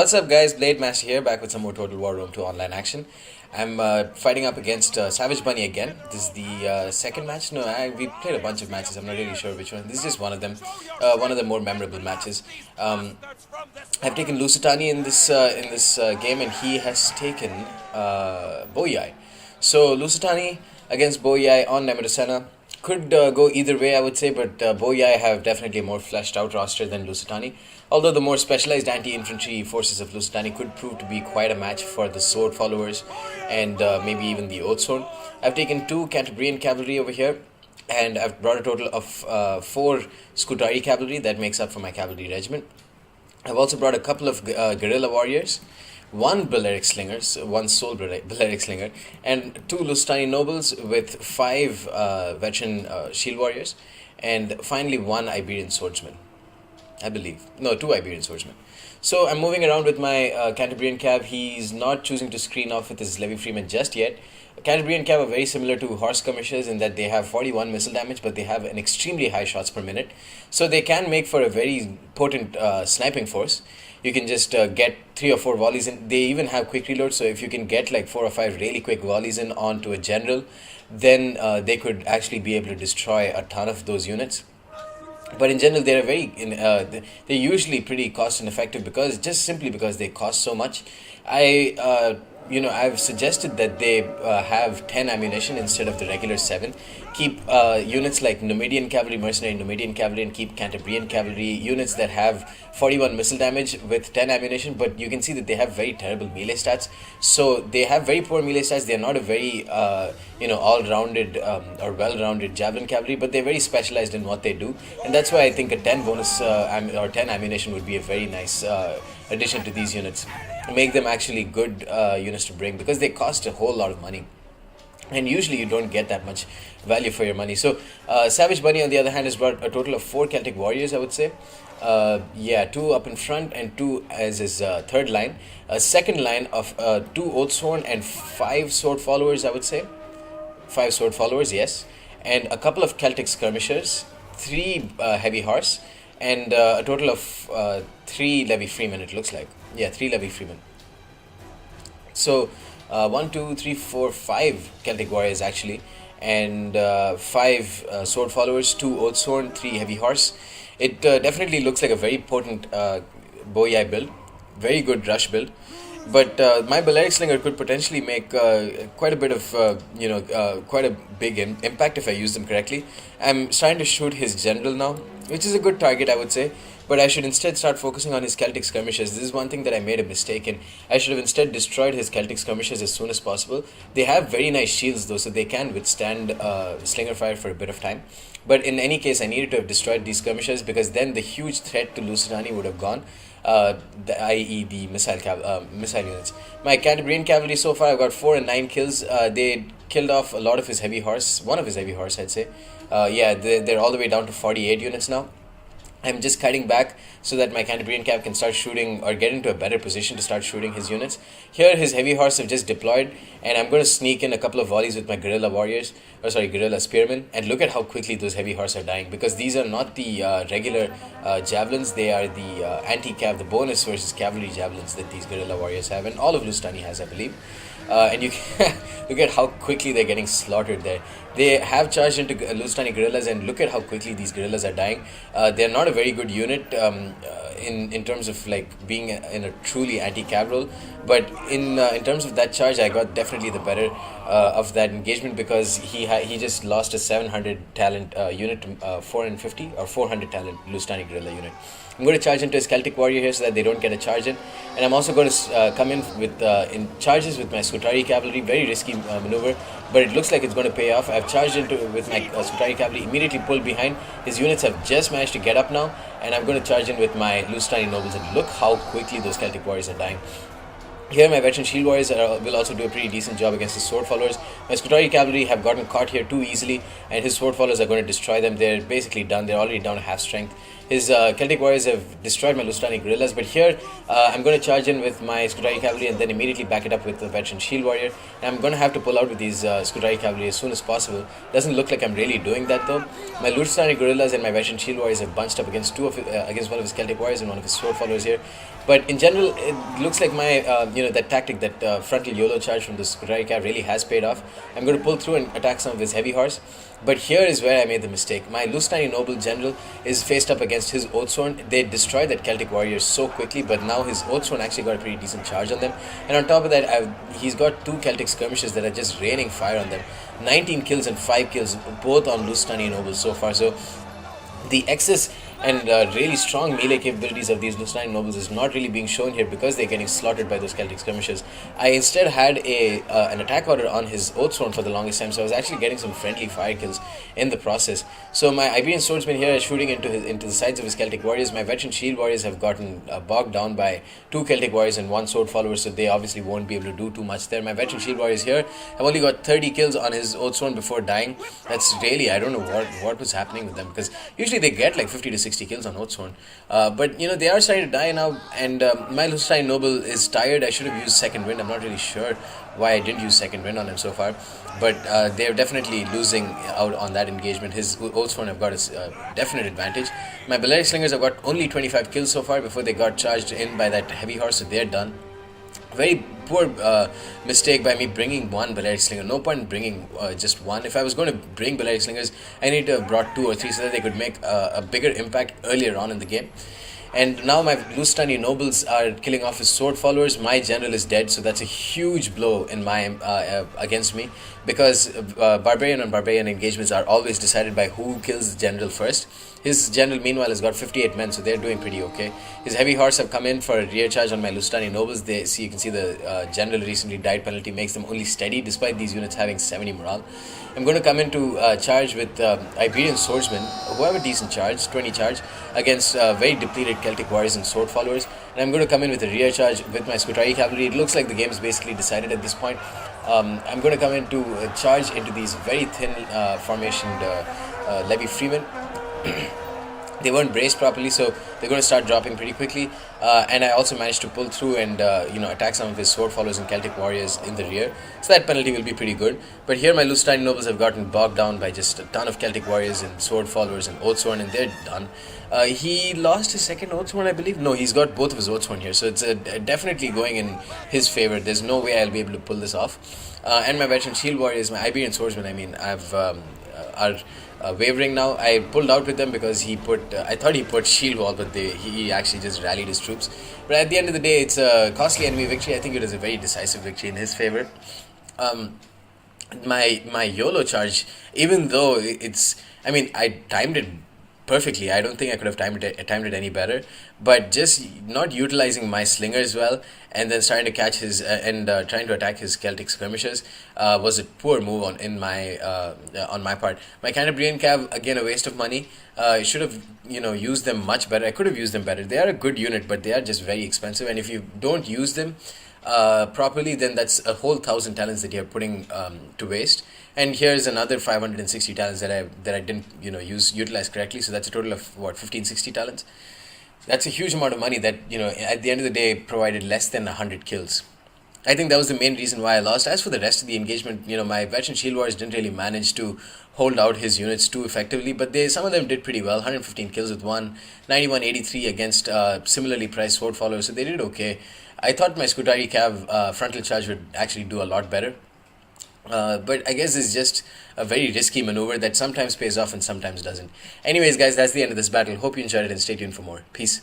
What's up, guys? Blade Master here, back with some more Total War Rome 2 online action. I'm fighting up against Savage Bunny again. This is the second match. No, we played a bunch of matches. I'm not really sure which one. This is just one of them. One of the more memorable matches. I've taken Lusitani in this game, and he has taken Boii. So Lusitani against Boii on Nemerisena. Could go either way, I would say, but Boii have definitely a more fleshed out roster than Lusitani. Although the more specialized anti-infantry forces of Lusitani could prove to be quite a match for the sword followers and maybe even the Oathsworn. I've taken 2 Cantabrian cavalry over here, and I've brought a total of 4 Scutari cavalry. That makes up for my cavalry regiment. I've also brought a couple of guerrilla warriors, 1 Balearic slinger, one sole Balearic slinger, and 2 Lusitani nobles with 5 veteran shield warriors, and finally 1 Iberian swordsman, I believe. No, 2 Iberian swordsmen. So I'm moving around with my Cantabrian Cav. He's not choosing to screen off with his Levy Freeman just yet. Cantabrian Cav are very similar to horse skirmishers in that they have 41 missile damage, but they have an extremely high shots per minute. So they can make for a very potent sniping force. You can just get 3 or 4 volleys in. They even have quick reload, so if you can get like 4 or 5 really quick volleys in onto a general, then they could actually be able to destroy a ton of those units. But in general, they're usually pretty cost ineffective simply because they cost so much. I've suggested that they have 10 ammunition instead of the regular 7. Keep units like Numidian Cavalry, Mercenary Numidian Cavalry, and keep Cantabrian Cavalry units that have 41 missile damage with 10 ammunition, but you can see that they have very terrible melee stats. So they have very poor melee stats. They're not a very all-rounded or well-rounded Javelin Cavalry, but they're very specialized in what they do, and that's why I think a 10 bonus or 10 ammunition would be a very nice addition to these units. Make them actually good units to bring, because they cost a whole lot of money. And usually you don't get that much value for your money. So Savage Bunny, on the other hand, has brought a total of 4 Celtic warriors, I would say. 2 up in front and 2 as his third line. A second line of 2 Oathsworn and 5 sword followers, I would say. 5 sword followers, yes. And a couple of Celtic skirmishers, 3 heavy horse, and a total of 3 Levy Freemen, it looks like. Yeah, 3 Levy Freemen. So 1, 2, 3, 4, 5 Celtic warriors actually, and 5 sword followers, 2 Oathsworn, 3 heavy horse. It definitely looks like a very potent Boii build, very good rush build. But my Balearic Slinger could potentially make quite a bit of, quite a big impact if I use them correctly. I'm trying to shoot his general now, which is a good target, I would say. But I should instead start focusing on his Celtic skirmishers. This is one thing that I made a mistake in. I should have instead destroyed his Celtic skirmishers as soon as possible. They have very nice shields though, so they can withstand slinger fire for a bit of time. But in any case, I needed to have destroyed these skirmishers, because then the huge threat to Lusitani would have gone, i.e. the missile units. My Cantabrian cavalry so far, I've got 4 and 9 kills. They killed off a lot of his heavy horse, one of his heavy horse, I'd say. They're all the way down to 48 units now. I'm just cutting back so that my Cantabrian Cav can start shooting, or get into a better position to start shooting his units. Here his heavy horse have just deployed, and I'm going to sneak in a couple of volleys with my guerrilla spearmen, and look at how quickly those heavy horse are dying, because these are not the regular javelins. They are the anti-cav, the bonus versus cavalry javelins that these guerrilla warriors have, and all of Lusitani has, I believe. And you can look at how quickly they're getting slaughtered there. They have charged into Lusitani guerrillas, and look at how quickly these guerrillas are dying. They're not a very good unit in terms of like being in a truly anti-cav role, but in terms of that charge, I got definitely the better of that engagement, because he just lost a 700 talent unit to 450 or 400 talent Lusitani guerrilla unit. I'm going to charge into his Celtic warrior here so that they don't get a charge in, and I'm also going to come in with in charges with my Scutari cavalry. Very risky maneuver, but it looks like it's going to pay off. I've charged into with my Scutari cavalry, immediately pulled behind. His units have just managed to get up now, and I'm going to charge in with my Lusitani nobles, and look how quickly those Celtic warriors are dying. Here my veteran shield warriors will also do a pretty decent job against his sword followers. My Scutari cavalry have gotten caught here too easily, and his sword followers are going to destroy them. They're basically done. They're already down to half strength. His Celtic Warriors have destroyed my Lusitani guerrillas, but here I'm going to charge in with my Scutari cavalry and then immediately back it up with the veteran shield warrior. And I'm going to have to pull out with these Scutari cavalry as soon as possible. Doesn't look like I'm really doing that though. My Lusitani guerrillas and my veteran shield warriors have bunched up against against one of his Celtic warriors and one of his sword followers here. But in general, it looks like my that tactic, that frontal YOLO charge from the Scutari cav really has paid off. I'm going to pull through and attack some of his heavy horse. But here is where I made the mistake. My Lusitani noble general is faced up against his Oathsworn. They destroyed that Celtic warrior so quickly, but now his Oathsworn actually got a pretty decent charge on them. And on top of that, he's got 2 Celtic skirmishes that are just raining fire on them. 19 kills and 5 kills, both on Lusitani nobles so far. So the excess and really strong melee capabilities of these Lusitani nobles is not really being shown here because they're getting slaughtered by those Celtic skirmishes. I instead had an attack order on his Oathsworn for the longest time, so I was actually getting some friendly fire kills in the process. So my Iberian swordsman here is shooting into the sides of his Celtic warriors. My veteran shield warriors have gotten bogged down by 2 Celtic warriors and 1 sword follower, so they obviously won't be able to do too much there. My veteran shield warriors here have only got 30 kills on his Oathsworn before dying. That's really, I don't know what was happening with them, because usually they get like 50 to 60 kills on Oathsworn. But they are starting to die now, and my Lusitani noble is tired. I should have used second wind. I'm not really sure why I didn't use second wind on him so far, but they're definitely losing out on that engagement. His Oathsworn have got a definite advantage. My Balearic Slingers have got only 25 kills so far before they got charged in by that heavy horse, so they're done. Very poor mistake by me bringing 1 Balearic Slinger. No point in bringing just 1. If I was going to bring Balearic Slingers, I need to have brought 2 or 3 so that they could make a bigger impact earlier on in the game. And now my Lusitani nobles are killing off his sword followers. My general is dead, so that's a huge blow in my against me, because Barbarian on Barbarian engagements are always decided by who kills the general first. His general, meanwhile, has got 58 men, so they're doing pretty okay. His heavy horse have come in for a rear charge on my Lusitani nobles. You can see the general recently died penalty makes them only steady, despite these units having 70 morale. I'm going to come into charge with Iberian swordsmen, who have a decent charge, 20 charge, against very depleted Celtic warriors and sword followers. And I'm going to come in with a rear charge with my Scutari cavalry. It looks like the game is basically decided at this point. I'm going to come into charge into these very thin formationed levy freemen. They weren't braced properly, so they're going to start dropping pretty quickly. And I also managed to pull through and attack some of his sword followers and Celtic warriors in the rear. So that penalty will be pretty good. But here my Lusitani nobles have gotten bogged down by just a ton of Celtic warriors and sword followers and Oathsworn, and they're done. He lost his second Oathsworn, I believe. No, he's got both of his Oathsworn here, so it's definitely going in his favor. There's no way I'll be able to pull this off. And my veteran shield warriors, my Iberian swordsmen, are wavering now. I pulled out with them because I thought he put shield wall, but he actually just rallied his troops. But at the end of the day, it's a costly enemy victory. I think it is a very decisive victory in his favor. My YOLO charge, even though I timed it perfectly. I don't think I could have timed it any better. But just not utilizing my slingers well, and then starting to catch his trying to attack his Celtic skirmishers was a poor move on my part. My Cantabrian Cav, again, a waste of money. I should have used them much better. I could have used them better. They are a good unit, but they are just very expensive. And if you don't use them properly, then that's a whole 1,000 talents that you're putting to waste. And here's another 560 talents that I didn't utilize correctly. So that's a total of 1560 talents. That's a huge amount of money that at the end of the day provided less than 100 kills. I think that was the main reason why I lost. As for the rest of the engagement, my veteran shield warriors didn't really manage to hold out his units too effectively, but some of them did pretty well. 115 kills with one, 91-83 against similarly priced sword followers, so they did okay. I thought my Scutari Cav frontal charge would actually do a lot better. But I guess it's just a very risky maneuver that sometimes pays off and sometimes doesn't. Anyways, guys, that's the end of this battle. Hope you enjoyed it and stay tuned for more. Peace.